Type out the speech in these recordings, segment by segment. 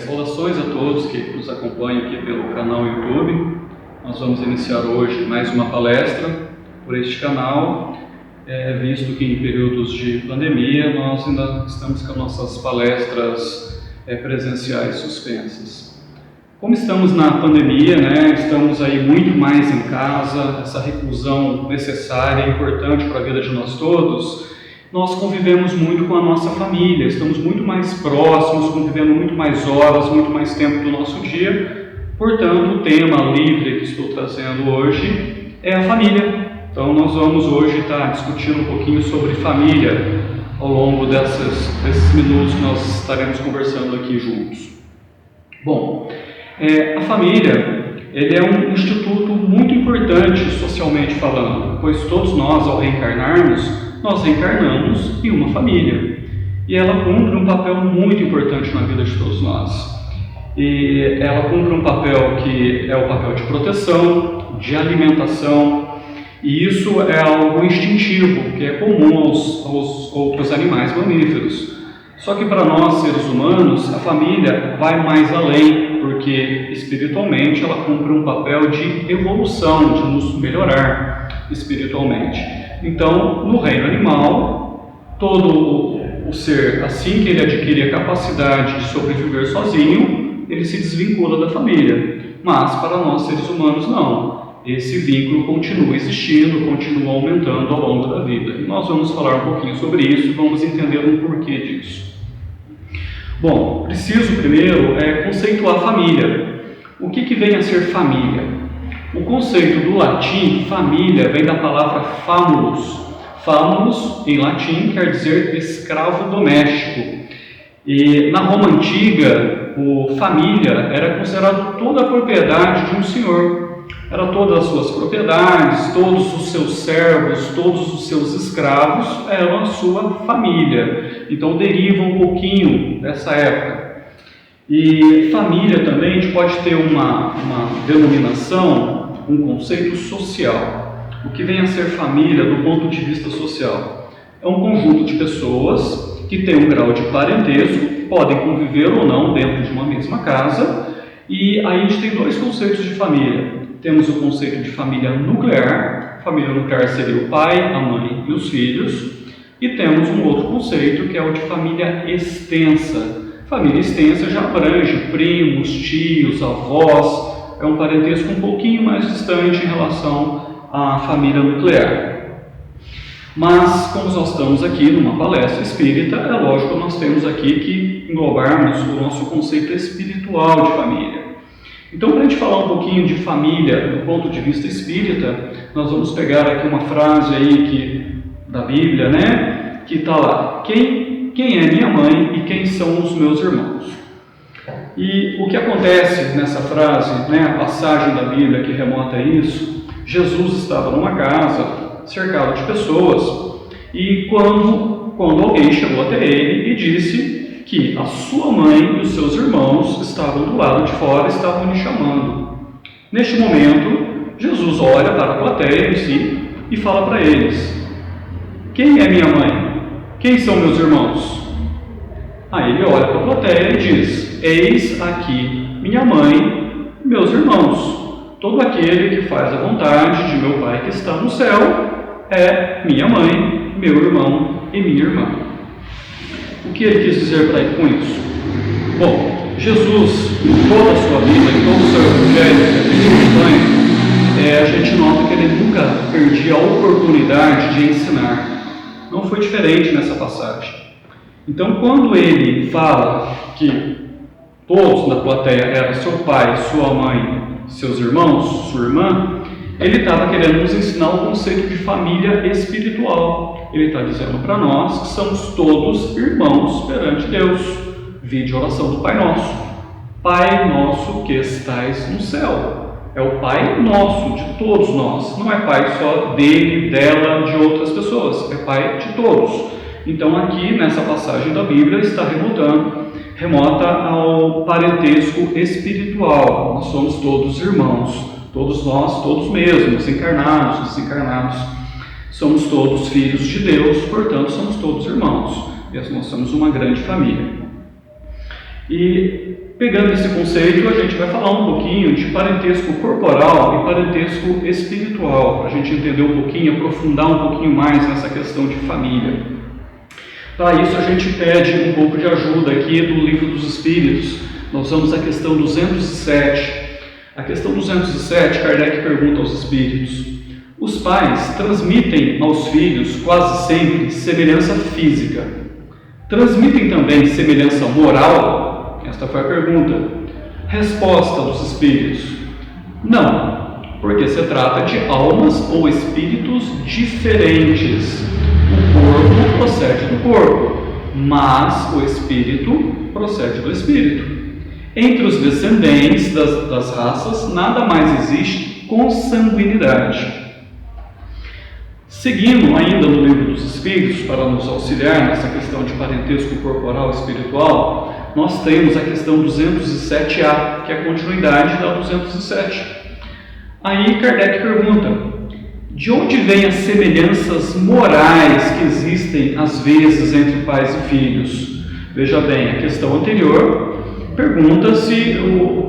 Saudações a todos que nos acompanham aqui pelo canal YouTube. Nós vamos iniciar hoje mais uma palestra por este canal, visto que em períodos de pandemia nós ainda estamos com nossas palestras presenciais suspensas. Como estamos na pandemia, estamos aí muito mais em casa, essa reclusão necessária e importante para a vida de nós todos, nós convivemos muito com a nossa família, estamos muito mais próximos, convivendo muito mais horas, muito mais tempo do nosso dia. Portanto, o tema livre que estou trazendo hoje é a família. Então, nós vamos hoje estar discutindo um pouquinho sobre família ao longo desses minutos que nós estaremos conversando aqui juntos. Bom, a família ele é um instituto muito importante socialmente falando, pois todos nós, ao reencarnarmos, nós reencarnamos em uma família e ela cumpre um papel muito importante na vida de todos nós. E ela cumpre um papel que é o papel de proteção, de alimentação, e isso é algo instintivo, que é comum aos outros animais mamíferos. Só que para nós, seres humanos, a família vai mais além, porque espiritualmente ela cumpre um papel de evolução, de nos melhorar espiritualmente. Então, no reino animal, todo o ser, assim que ele adquire a capacidade de sobreviver sozinho, ele se desvincula da família. Mas para nós, seres humanos, não. Esse vínculo continua existindo, continua aumentando ao longo da vida. E nós vamos falar um pouquinho sobre isso e vamos entender o porquê disso. Bom, preciso primeiro conceituar a família. O que vem a ser família? O conceito do latim, família, vem da palavra famulus. Famulus, em latim, quer dizer escravo doméstico. E na Roma Antiga, família era considerado toda a propriedade de um senhor. Era todas as suas propriedades, todos os seus servos, todos os seus escravos eram a sua família. Então deriva um pouquinho dessa época. E família também, a gente pode ter uma denominação, um conceito social. O que vem a ser família do ponto de vista social? É um conjunto de pessoas que tem um grau de parentesco, podem conviver ou não dentro de uma mesma casa, e aí a gente tem dois conceitos de família. Temos o conceito de família nuclear. Família nuclear seria o pai, a mãe e os filhos, e temos um outro conceito que é o de família extensa. Família extensa já abrange primos, tios, avós, é um parentesco um pouquinho mais distante em relação à família nuclear. Mas, como nós estamos aqui numa palestra espírita, é lógico que nós temos aqui que englobarmos o nosso conceito espiritual de família. Então, para a gente falar um pouquinho de família do ponto de vista espírita, nós vamos pegar aqui uma frase aí da Bíblia, que está lá: quem é minha mãe e quem são os meus irmãos? E o que acontece nessa frase, a passagem da Bíblia que remota a isso, Jesus estava numa casa, cercado de pessoas, e quando alguém chegou até ele e disse que a sua mãe e os seus irmãos estavam do lado de fora, estavam lhe chamando. Neste momento, Jesus olha para a plateia em si e fala para eles: quem é minha mãe? Quem são meus irmãos? Aí ele olha para a plateia e diz: eis aqui minha mãe e meus irmãos. Todo aquele que faz a vontade de meu Pai que está no céu é minha mãe, meu irmão e minha irmã. O que ele quis dizer com isso? Bom, Jesus, em toda a sua vida, em todo o seu evangelho, a gente nota que ele nunca perdia a oportunidade de ensinar. Não foi diferente nessa passagem. Então, quando ele fala que todos na plateia eram seu pai, sua mãe, seus irmãos, sua irmã, ele estava querendo nos ensinar o conceito de família espiritual. Ele está dizendo para nós que somos todos irmãos perante Deus. Vide a oração do Pai Nosso. Pai nosso que estais no céu. É o Pai nosso, de todos nós. Não é Pai só dele, dela, de outras pessoas. É Pai de todos. Então aqui, nessa passagem da Bíblia, está remota ao parentesco espiritual. Nós somos todos irmãos. Todos nós, todos mesmos, encarnados, desencarnados. Somos todos filhos de Deus, portanto somos todos irmãos. E nós somos uma grande família. E pegando esse conceito, a gente vai falar um pouquinho de parentesco corporal e parentesco espiritual, para a gente entender um pouquinho, aprofundar um pouquinho mais nessa questão de família. Para isso a gente pede um pouco de ajuda aqui do Livro dos Espíritos. Nós vamos à questão 207. A questão 207, Kardec pergunta aos espíritos: os pais transmitem aos filhos quase sempre semelhança física. Transmitem também semelhança moral? Esta foi a pergunta. Resposta dos espíritos: não, porque se trata de almas ou espíritos diferentes. O corpo procede do corpo, mas o espírito procede do espírito. Entre os descendentes das raças, nada mais existe consanguinidade. Seguindo ainda no Livro dos Espíritos, para nos auxiliar nessa questão de parentesco corporal e espiritual, nós temos a questão 207A, que é a continuidade da 207. Aí Kardec pergunta: de onde vêm as semelhanças morais que existem às vezes entre pais e filhos? Veja bem, a questão anterior pergunta se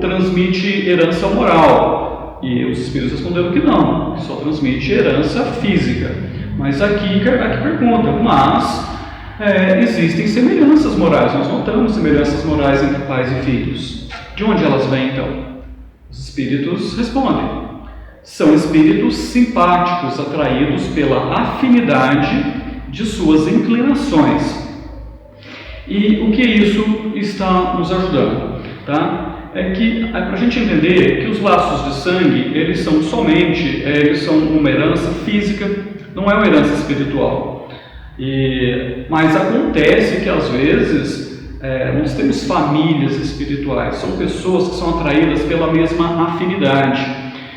transmite herança moral, e os espíritos responderam que não, que só transmite herança física. Mas aqui Kardec pergunta: mas existem semelhanças morais, nós notamos semelhanças morais entre pais e filhos. De onde elas vêm então? Os espíritos respondem: são espíritos simpáticos, atraídos pela afinidade de suas inclinações. E o que isso está nos ajudando? Tá? É que, para a gente entender que os laços de sangue, eles são uma herança física, não é uma herança espiritual. Mas acontece que às vezes nós temos famílias espirituais, são pessoas que são atraídas pela mesma afinidade.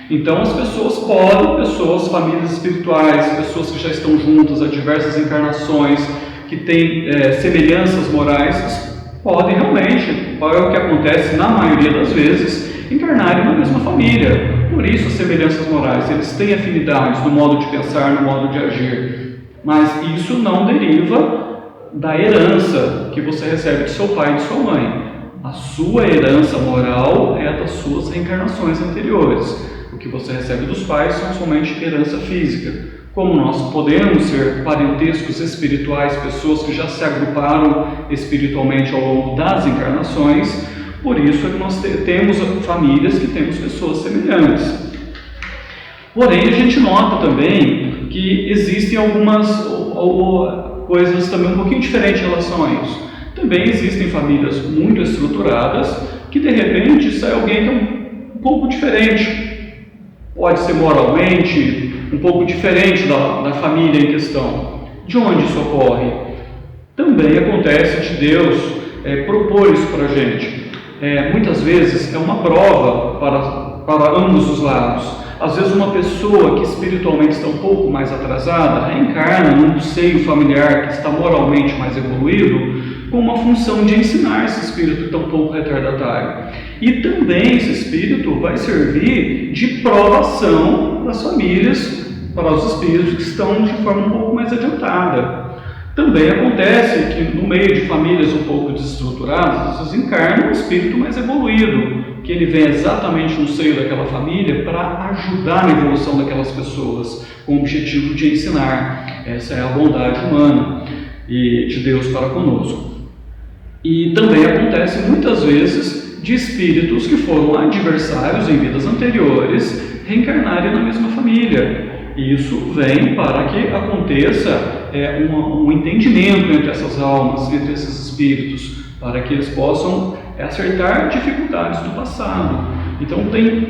Então as pessoas, famílias espirituais, pessoas que já estão juntas há diversas encarnações, que têm semelhanças morais, podem realmente, é o que acontece na maioria das vezes, encarnarem na mesma família. Por isso as semelhanças morais, eles têm afinidades no modo de pensar, no modo de agir. Mas isso não deriva da herança que você recebe de seu pai e de sua mãe. A sua herança moral é das suas reencarnações anteriores. O que você recebe dos pais são somente herança física. Como nós podemos ser parentescos espirituais, pessoas que já se agruparam espiritualmente ao longo das encarnações, por isso é que nós temos famílias que temos pessoas semelhantes. Porém, a gente nota também que existem algumas coisas também um pouquinho diferentes em relação a isso. Também existem famílias muito estruturadas que de repente sai alguém que é um pouco diferente. Pode ser moralmente um pouco diferente da família em questão. De onde isso ocorre? Também acontece de Deus propor isso para a gente. Muitas vezes é uma prova para ambos os lados. Às vezes uma pessoa que espiritualmente está um pouco mais atrasada reencarna num seio familiar que está moralmente mais evoluído, com uma função de ensinar esse espírito que está um pouco retardatário. E também esse espírito vai servir de provação das famílias para os espíritos que estão de forma um pouco mais adiantada. Também acontece que no meio de famílias um pouco desestruturadas, vocês encarnam um espírito mais evoluído, que ele vem exatamente no seio daquela família para ajudar na evolução daquelas pessoas, com o objetivo de ensinar. Essa é a bondade humana e de Deus para conosco. E também acontece muitas vezes de espíritos que foram adversários em vidas anteriores reencarnarem na mesma família. E isso vem para que aconteça um entendimento entre essas almas, entre esses espíritos, para que eles possam acertar dificuldades do passado. Então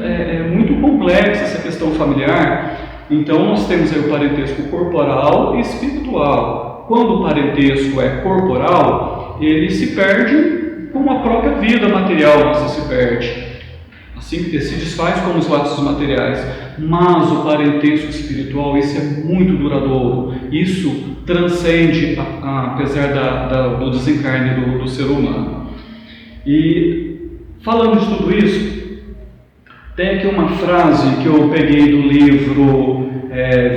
é muito complexa essa questão familiar. Então nós temos aí o parentesco corporal e espiritual. Quando o parentesco é corporal, ele se perde com a própria vida material, você se perde. Assim, se desfaz como os laços materiais. Mas o parentesco espiritual, isso é muito duradouro. Isso transcende, apesar do desencarne do ser humano. E falando de tudo isso, tem aqui uma frase que eu peguei do livro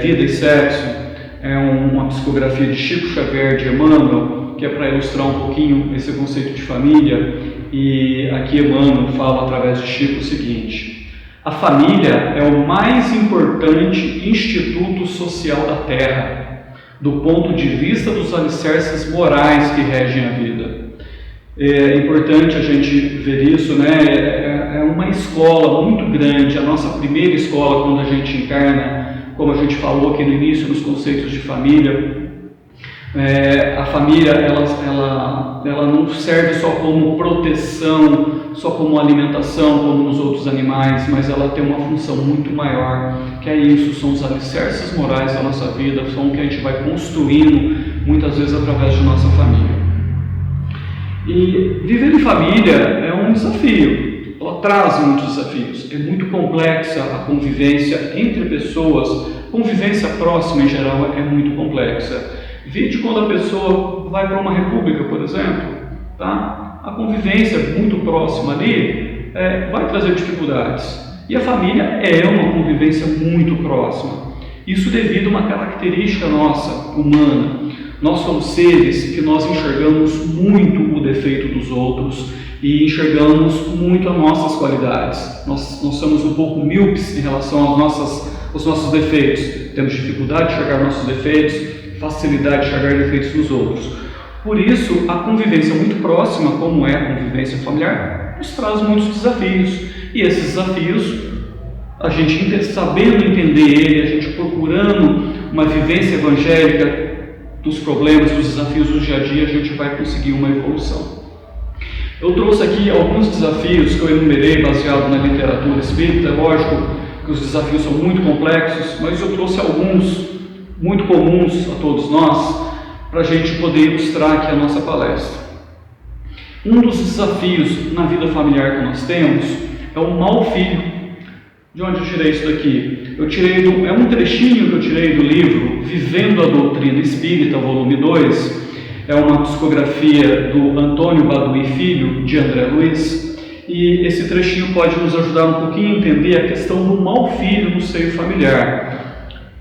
Vida e Sexo. É uma psicografia de Chico Xavier de Emmanuel, que é para ilustrar um pouquinho esse conceito de família, e aqui Emmanuel fala através de Chico o seguinte: a família é o mais importante instituto social da Terra, do ponto de vista dos alicerces morais que regem a vida. É importante a gente ver isso, né? É uma escola muito grande, a nossa primeira escola quando a gente encarna, como a gente falou aqui no início nos conceitos de família. A família ela não serve só como proteção, só como alimentação, como nos outros animais, mas ela tem uma função muito maior, que é isso, são os alicerces morais da nossa vida, são o que a gente vai construindo muitas vezes através de nossa família. E viver em família é um desafio, ela traz muitos desafios, é muito complexa a convivência entre pessoas, convivência próxima em geral é muito complexa. Vide quando a pessoa vai para uma república, por exemplo, tá? A convivência muito próxima ali vai trazer dificuldades. E a família é uma convivência muito próxima. Isso devido a uma característica nossa, humana. Nós somos seres que nós enxergamos muito o defeito dos outros e enxergamos muito as nossas qualidades. Nós somos um pouco míopes em relação aos nossos defeitos. Temos dificuldade de enxergar nossos defeitos, facilidade de enxergar defeitos nos outros. Por isso, a convivência muito próxima, como é a convivência familiar, nos traz muitos desafios. E esses desafios, a gente sabendo entender ele, a gente procurando uma vivência evangélica dos problemas, dos desafios do dia a dia, a gente vai conseguir uma evolução. Eu trouxe aqui alguns desafios que eu enumerei baseado na literatura espírita. Lógico que os desafios são muito complexos, mas eu trouxe alguns muito comuns a todos nós, para a gente poder ilustrar aqui a nossa palestra. Um dos desafios na vida familiar que nós temos é o mau filho. De onde eu tirei isso daqui? É um trechinho que eu tirei do livro Vivendo a Doutrina Espírita, volume 2, é uma psicografia do Antônio Baduy Filho, de André Luiz, e esse trechinho pode nos ajudar um pouquinho a entender a questão do mau filho no seio familiar.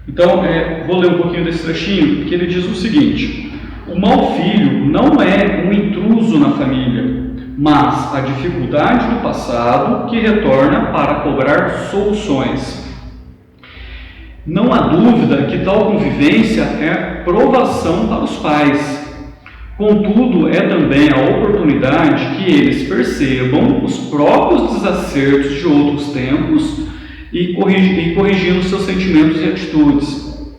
Então, vou ler um pouquinho desse trechinho, que ele diz o seguinte: o mau filho não é um intruso na família, mas a dificuldade do passado que retorna para cobrar soluções. Não há dúvida que tal convivência é provação para os pais. Contudo, é também a oportunidade que eles percebam os próprios desacertos de outros tempos e corrigindo seus sentimentos e atitudes.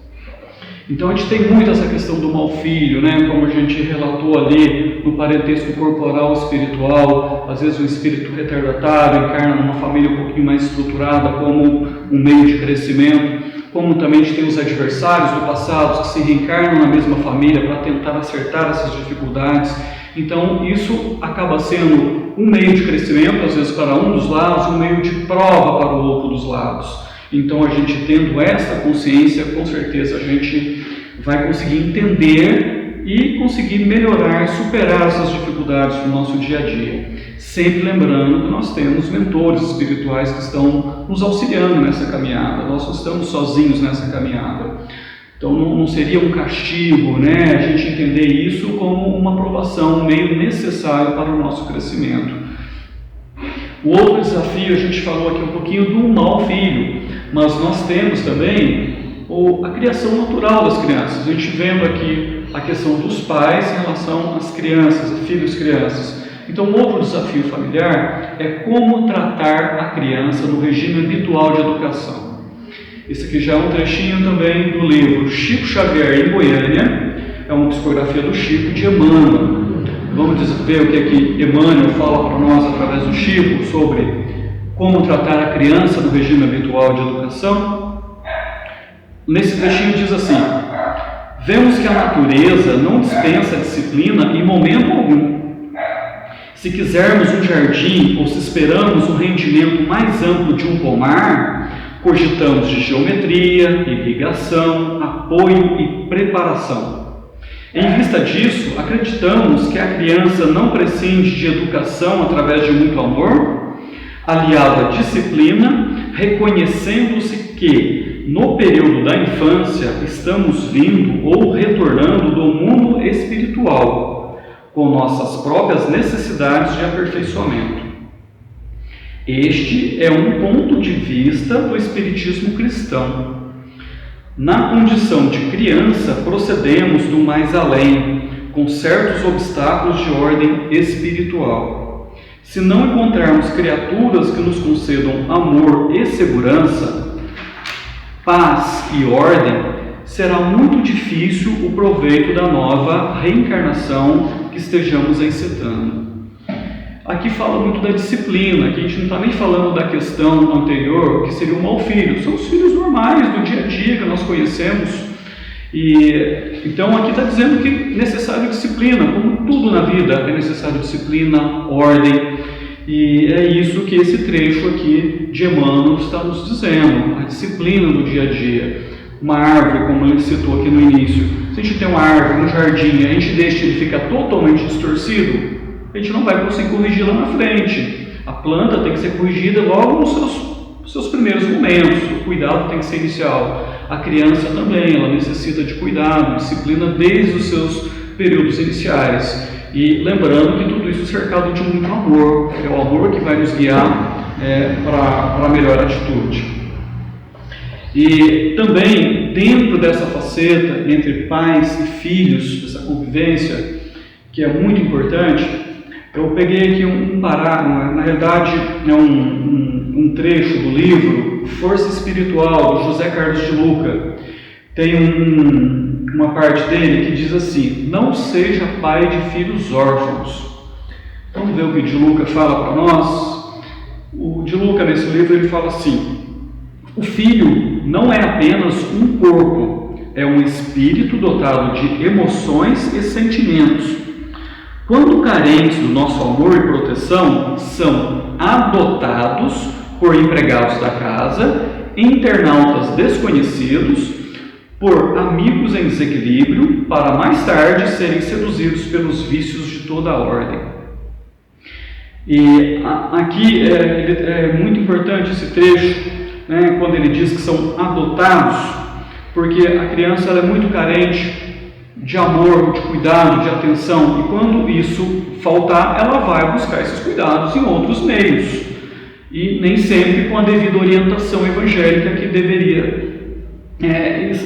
Então a gente tem muito essa questão do mau filho, né? Como a gente relatou ali no parentesco corporal espiritual, às vezes um espírito retardatário encarna numa família um pouquinho mais estruturada como um meio de crescimento, como também a gente tem os adversários do passado que se reencarnam na mesma família para tentar acertar essas dificuldades. Então isso acaba sendo um meio de crescimento, às vezes para um dos lados, um meio de prova para o outro dos lados. Então a gente tendo essa consciência, com certeza a gente vai conseguir entender e conseguir melhorar, superar essas dificuldades do nosso dia a dia. Sempre lembrando que nós temos mentores espirituais que estão nos auxiliando nessa caminhada, nós não estamos sozinhos nessa caminhada. Então não seria um castigo, né? A gente entender isso como uma provação, um meio necessário para o nosso crescimento. O outro desafio, a gente falou aqui um pouquinho do mau filho, mas nós temos também a criação natural das crianças. A gente vendo aqui a questão dos pais em relação às crianças, filhos crianças. Então, um outro desafio familiar é como tratar a criança no regime habitual de educação. Esse aqui já é um trechinho também do livro Chico Xavier em Goiânia, é uma psicografia do Chico de Emmanuel. Vamos ver o que é que Emmanuel fala para nós através do Chico sobre como tratar a criança no regime habitual de educação. Nesse trechinho diz assim: vemos que a natureza não dispensa disciplina em momento algum. Se quisermos um jardim ou se esperamos um rendimento mais amplo de um pomar, cogitamos de geometria, irrigação, apoio e preparação. Em vista disso, acreditamos que a criança não prescinde de educação através de muito amor, aliado à disciplina, reconhecendo-se que, no período da infância, estamos vindo ou retornando do mundo espiritual, com nossas próprias necessidades de aperfeiçoamento. Este é um ponto de vista do espiritismo cristão. Na condição de criança, procedemos do mais além, com certos obstáculos de ordem espiritual. Se não encontrarmos criaturas que nos concedam amor e segurança, paz e ordem, será muito difícil o proveito da nova reencarnação que estejamos encetando. Aqui fala muito da disciplina, aqui a gente não está nem falando da questão anterior, que seria o mau filho, são os filhos normais do dia a dia que nós conhecemos. E então aqui está dizendo que é necessário disciplina, como tudo na vida é necessário disciplina, ordem, e é isso que esse trecho aqui de Emmanuel está nos dizendo, a disciplina do dia a dia. Uma árvore, como ele citou aqui no início, se a gente tem uma árvore no jardim e a gente deixa ele ficar totalmente distorcido, a gente não vai conseguir corrigir lá na frente. A planta tem que ser corrigida logo nos seus primeiros momentos, o cuidado tem que ser inicial. A criança também, ela necessita de cuidado, disciplina desde os seus períodos iniciais. E lembrando que tudo isso cercado de muito amor, é o amor que vai nos guiar para a melhor atitude. E também, dentro dessa faceta entre pais e filhos, essa convivência, que é muito importante, eu peguei aqui um parágrafo, na realidade é um trecho do livro Força Espiritual, do José Carlos de Luca. Tem uma parte dele que diz assim: não seja pai de filhos órfãos. Vamos ver o que de Luca fala para nós? O de Luca, nesse livro, ele fala assim: o filho não é apenas um corpo, é um espírito dotado de emoções e sentimentos. Quando carentes do nosso amor e proteção, são adotados por empregados da casa, internautas desconhecidos, por amigos em desequilíbrio, para mais tarde serem seduzidos pelos vícios de toda a ordem. E aqui é muito importante esse trecho, né, quando ele diz que são adotados, porque a criança ela é muito carente de amor, de cuidado, de atenção, e quando isso faltar, ela vai buscar esses cuidados em outros meios, e nem sempre com a devida orientação evangélica que deveria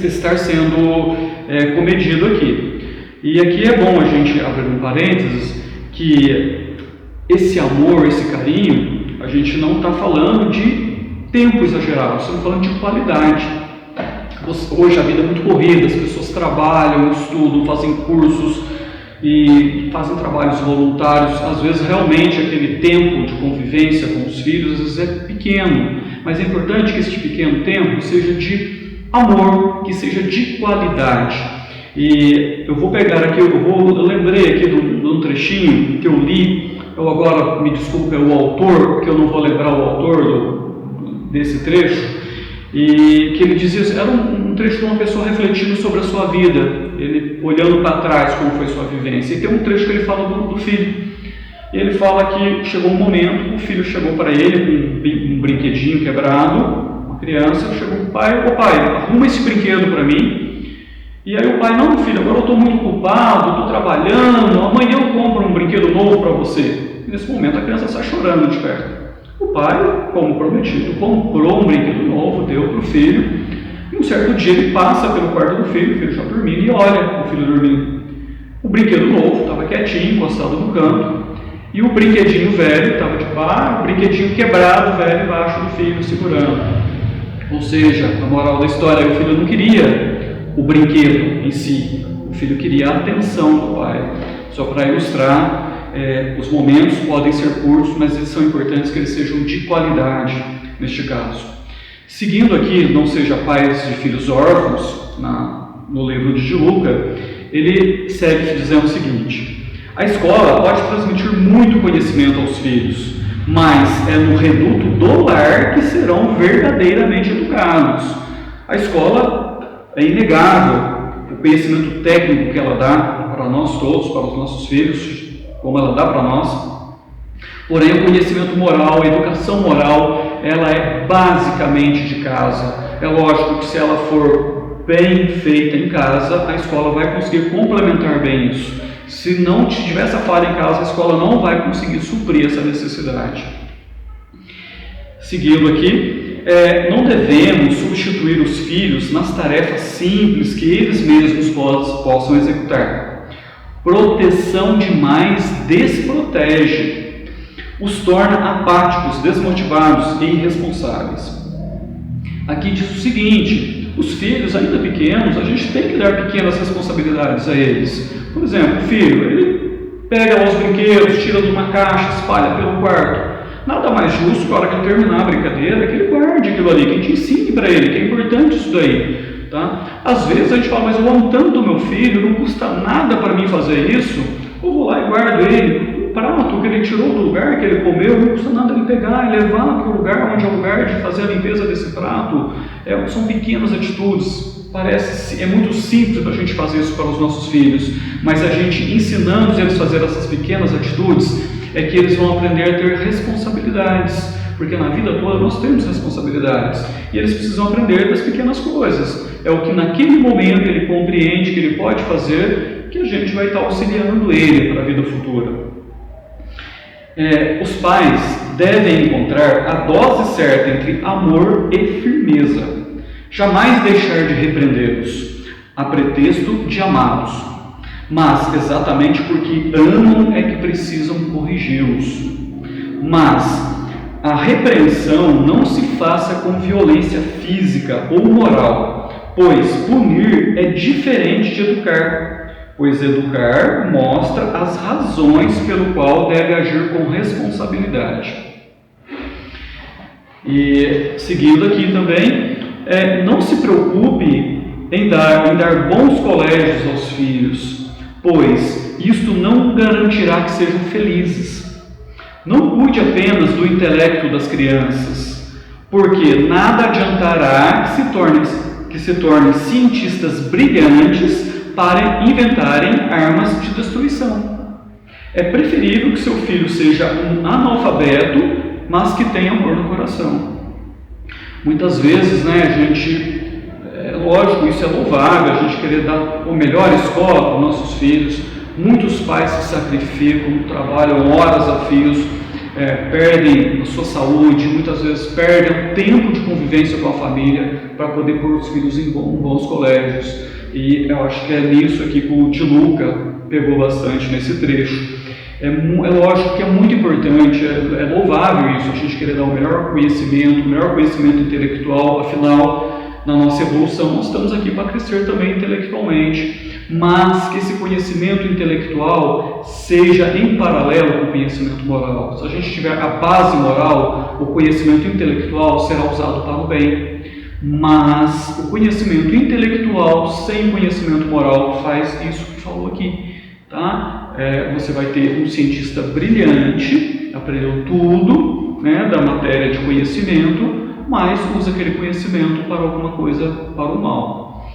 estar sendo comedido aqui. E aqui é bom a gente abrir um parênteses, que esse amor, esse carinho, a gente não está falando de tempo exagerado, estamos falando de qualidade. Hoje a vida é muito corrida, as pessoas trabalham, estudam, fazem cursos e fazem trabalhos voluntários. Às vezes realmente aquele tempo de convivência com os filhos às vezes é pequeno, mas é importante que esse pequeno tempo seja de amor, que seja de qualidade. E eu vou pegar aqui, eu lembrei aqui de um trechinho que eu li, eu agora me desculpe o autor, porque eu não vou lembrar o autor desse trecho, e que ele dizia, era um trecho de uma pessoa refletindo sobre a sua vida, ele olhando para trás como foi sua vivência, e tem um trecho que ele fala do filho, e ele fala que chegou um momento, o filho chegou para ele com um brinquedinho quebrado, uma criança, chegou para o pai, ô pai, arruma esse brinquedo para mim, e aí o pai, não filho, agora eu estou muito ocupado, estou trabalhando, amanhã eu compro um brinquedo novo para você. E nesse momento a criança sai chorando de perto. O pai, como prometido, comprou um brinquedo novo, deu para o filho, e um certo dia ele passa pelo quarto do filho, o filho já dormindo, e olha o filho dormindo. O brinquedo novo estava quietinho, encostado no canto, e o brinquedinho velho estava de pá, o brinquedinho quebrado, velho, embaixo do filho, segurando. Ou seja, a moral da história, o filho não queria o brinquedo em si, o filho queria a atenção do pai. Só para ilustrar, os momentos podem ser curtos, mas eles são importantes que eles sejam de qualidade, neste caso. Seguindo aqui, não seja pais de filhos órfãos, no livro de Luca, ele segue dizendo o seguinte: a escola pode transmitir muito conhecimento aos filhos, mas é no reduto do lar que serão verdadeiramente educados. A escola é inegável, o conhecimento técnico que ela dá para nós todos, para os nossos filhos, como ela dá para nós. Porém, o conhecimento moral, a educação moral, ela é basicamente de casa. É lógico que se ela for bem feita em casa, a escola vai conseguir complementar bem isso. Se não tiver essa falha em casa, a escola não vai conseguir suprir essa necessidade. Seguindo aqui, não devemos substituir os filhos nas tarefas simples que eles mesmos possam executar. Proteção demais desprotege, os torna apáticos, desmotivados e irresponsáveis. Aqui diz o seguinte: os filhos ainda pequenos, a gente tem que dar pequenas responsabilidades a eles. Por exemplo, o filho, ele pega lá os brinquedos, tira de uma caixa, espalha pelo quarto. Nada mais justo que a hora que ele terminar a brincadeira, que ele guarde aquilo ali, que a gente ensine para ele, que é importante isso daí. Tá? Às vezes a gente fala, mas eu amo tanto o meu filho, não custa nada para mim fazer isso, eu vou lá e guardo ele. O prato que ele tirou do lugar que ele comeu, não custa nada ele pegar e levar para o lugar onde é o lugar de fazer a limpeza desse prato. São pequenas atitudes. É muito simples para a gente fazer isso para os nossos filhos, mas a gente ensinando eles a fazer essas pequenas atitudes, é que eles vão aprender a ter responsabilidades, porque na vida toda nós temos responsabilidades, e eles precisam aprender das pequenas coisas. É o que naquele momento ele compreende que ele pode fazer, que a gente vai estar auxiliando ele para a vida futura. Os pais devem encontrar a dose certa entre amor e firmeza, jamais deixar de repreendê-los, a pretexto de amá-los, mas exatamente porque amam é que precisam corrigi-los. Mas a repreensão não se faça com violência física ou moral, pois punir é diferente de educar, pois educar mostra as razões pelo qual deve agir com responsabilidade. E seguindo aqui também, não se preocupe em dar bons colégios aos filhos, pois isto não garantirá que sejam felizes. Não cuide apenas do intelecto das crianças, porque nada adiantará que se tornem cientistas brilhantes para inventarem armas de destruição. É preferível que seu filho seja um analfabeto, mas que tenha amor no coração. Muitas vezes, lógico, isso é louvável, a gente querer dar a melhor escola para os nossos filhos. Muitos pais se sacrificam, trabalham horas a fios, perdem a sua saúde, muitas vezes perdem o tempo de convivência com a família para poder pôr os filhos em bons colégios. E eu acho que é nisso aqui que o Tiluca pegou bastante nesse trecho. É lógico que é muito importante, é louvável isso, a gente querer dar o melhor conhecimento intelectual, afinal, na nossa evolução, nós estamos aqui para crescer também intelectualmente, mas que esse conhecimento intelectual seja em paralelo com o conhecimento moral. Se a gente tiver a base moral, o conhecimento intelectual será usado para o bem, mas o conhecimento intelectual sem conhecimento moral faz isso que falou aqui, tá? Você vai ter um cientista brilhante, aprendeu tudo, da matéria de conhecimento, mas usa aquele conhecimento para alguma coisa, para o mal.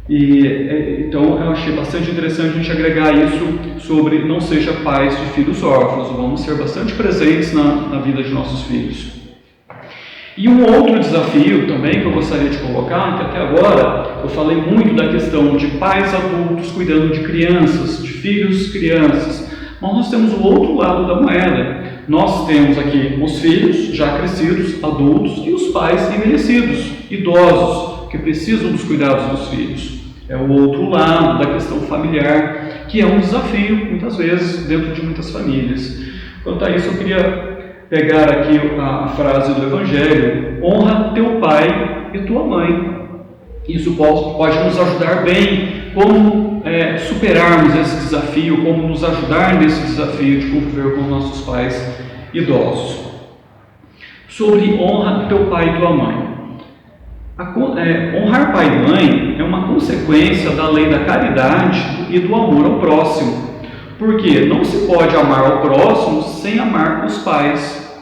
Então eu achei bastante interessante a gente agregar isso sobre não seja pais de filhos órfãos, vamos ser bastante presentes na vida de nossos filhos. E um outro desafio também que eu gostaria de colocar, que até agora eu falei muito da questão de pais adultos cuidando de crianças, de filhos crianças, mas nós temos o outro lado da moeda. Nós temos aqui os filhos já crescidos, adultos, e os pais envelhecidos, idosos, que precisam dos cuidados dos filhos. É o outro lado da questão familiar, que é um desafio, muitas vezes, dentro de muitas famílias. Quanto a isso, eu queria pegar aqui a frase do Evangelho: honra teu pai e tua mãe. Isso pode nos ajudar bem, como superarmos esse desafio, como nos ajudar nesse desafio de conviver com nossos pais idosos. Sobre honra teu pai e tua mãe. Honrar pai e mãe é uma consequência da lei da caridade e do amor ao próximo, porque não se pode amar ao próximo sem amar os pais.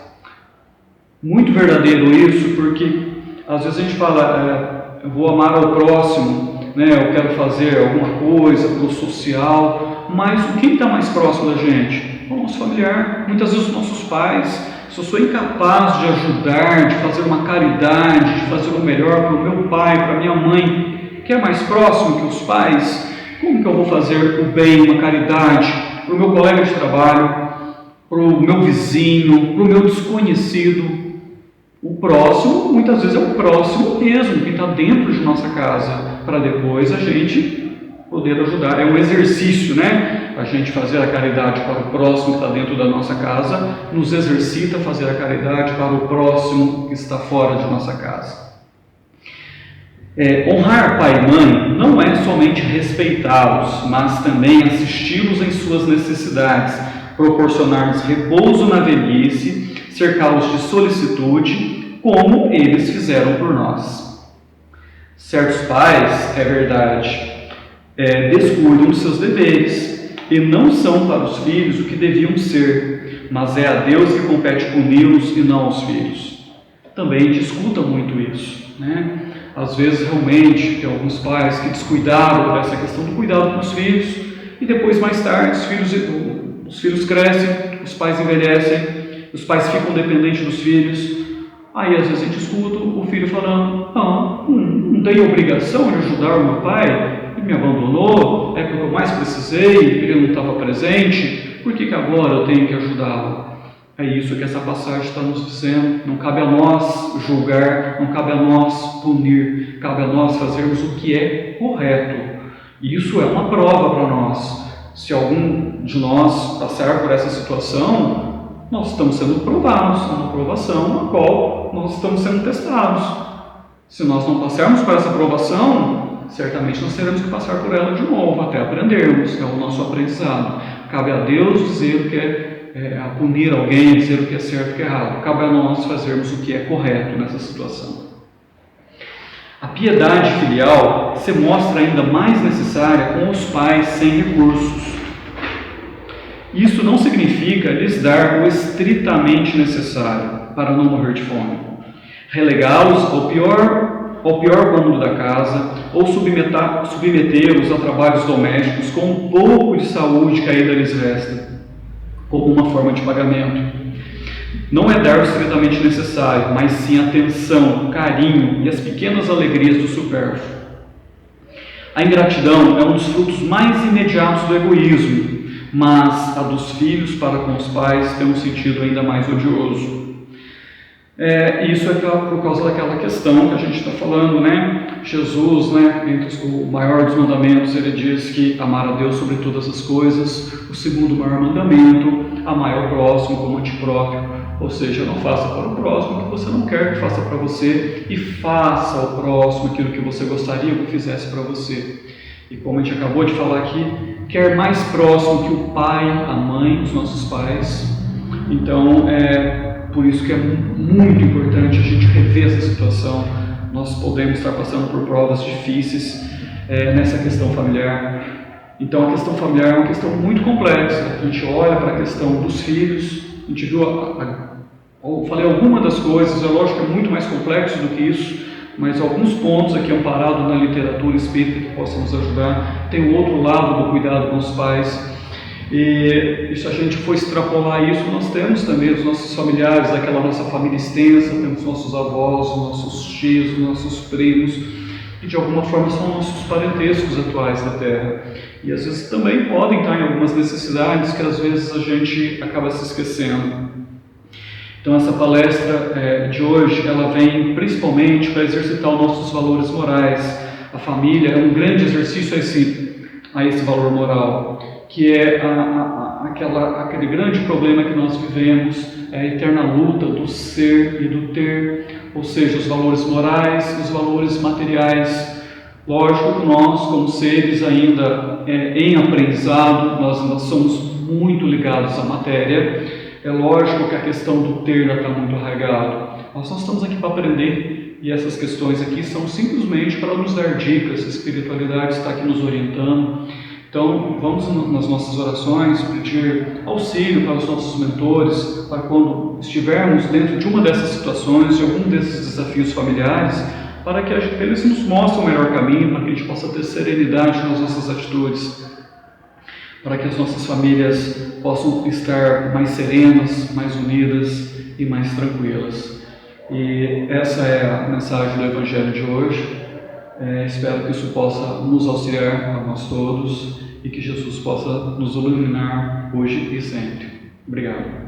Muito verdadeiro isso, porque às vezes a gente fala, eu vou amar ao próximo, eu quero fazer alguma coisa pelo social, mas quem está mais próximo da gente? O nosso familiar, muitas vezes os nossos pais. Se eu sou incapaz de ajudar, de fazer uma caridade, de fazer o melhor para o meu pai, para a minha mãe, que é mais próximo que os pais, Como que eu vou fazer o bem, uma caridade para o meu colega de trabalho, para o meu vizinho, para o meu desconhecido? O próximo, muitas vezes, é o próximo mesmo, que está dentro de nossa casa, para depois a gente poder ajudar. É um exercício, né? A gente fazer a caridade para o próximo que está dentro da nossa casa, nos exercita a fazer a caridade para o próximo que está fora de nossa casa. Honrar pai e mãe não é somente respeitá-los, mas também assisti-los em suas necessidades, proporcionar-lhes repouso na velhice, cercá-los de solicitude, como eles fizeram por nós. Certos pais, é verdade, descuidam dos seus deveres e não são para os filhos o que deviam ser, mas é a Deus que compete puni-los e não aos filhos. Também a gente escuta muito isso, né? Às vezes realmente tem alguns pais que descuidaram dessa questão do cuidado com os filhos e depois mais tarde os filhos crescem, os pais envelhecem, os pais ficam dependentes dos filhos. Aí às vezes a gente escuta o filho falando: não tenho obrigação de ajudar o meu pai, ele me abandonou, é porque eu mais precisei, ele não estava presente, por que agora eu tenho que ajudá-lo? É isso que essa passagem está nos dizendo. Não cabe a nós julgar, não cabe a nós punir, cabe a nós fazermos o que é correto. E isso é uma prova para nós. Se algum de nós passar por essa situação, nós estamos sendo provados, é uma provação na qual nós estamos sendo testados. Se nós não passarmos por essa provação, certamente nós teremos que passar por ela de novo, até aprendermos, é o nosso aprendizado. Cabe a Deus dizer o que a punir alguém, dizer o que é certo e o que é errado. Cabe a nós fazermos o que é correto nessa situação. A piedade filial se mostra ainda mais necessária com os pais sem recursos. Isso não significa lhes dar o estritamente necessário para não morrer de fome, relegá-los ao pior cômodo da casa ou submetê-los a trabalhos domésticos com um pouco de saúde que ainda lhes resta, como uma forma de pagamento. Não é dar o estritamente necessário, mas sim atenção, carinho e as pequenas alegrias do supérfluo. A ingratidão é um dos frutos mais imediatos do egoísmo, mas a dos filhos para com os pais tem um sentido ainda mais odioso. Isso é por causa daquela questão que a gente está falando, né? Jesus, entre o maior dos mandamentos, ele diz que amar a Deus sobre todas as coisas. O segundo maior mandamento, amar ao próximo como a ti próprio. Ou seja, não faça para o próximo o que você não quer que faça para você, e faça ao próximo aquilo que você gostaria que fizesse para você. E como a gente acabou de falar aqui, quer mais próximo que o pai, a mãe, os nossos pais. Então, por isso que é muito importante a gente rever essa situação. Nós podemos estar passando por provas difíceis nessa questão familiar. Então, a questão familiar é uma questão muito complexa. A gente olha para a questão dos filhos, a gente viu, eu falei algumas das coisas, é lógico que é muito mais complexo do que isso, mas alguns pontos aqui amparados na literatura espírita que possam nos ajudar. Tem o outro lado do cuidado com os pais. E se a gente for extrapolar isso, nós temos também os nossos familiares, aquela nossa família extensa, temos nossos avós, nossos tios, nossos primos, que de alguma forma são nossos parentescos atuais da Terra. E às vezes também podem estar em algumas necessidades que às vezes a gente acaba se esquecendo. Então essa palestra de hoje, ela vem principalmente para exercitar os nossos valores morais. A família é um grande exercício a esse valor moral, que é aquele grande problema que nós vivemos, é a eterna luta do ser e do ter, ou seja, os valores morais e os valores materiais. Lógico que nós, como seres ainda em aprendizado, nós ainda somos muito ligados à matéria. É lógico que a questão do ter ainda está muito arraigado. Nós não estamos aqui para aprender, e essas questões aqui são simplesmente para nos dar dicas. A espiritualidade está aqui nos orientando. Então, vamos nas nossas orações pedir auxílio para os nossos mentores, para quando estivermos dentro de uma dessas situações, de algum desses desafios familiares, para que eles nos mostrem o melhor caminho, para que a gente possa ter serenidade nas nossas atitudes, para que as nossas famílias possam estar mais serenas, mais unidas e mais tranquilas. E essa é a mensagem do Evangelho de hoje. Espero que isso possa nos auxiliar a nós todos e que Jesus possa nos iluminar hoje e sempre. Obrigado.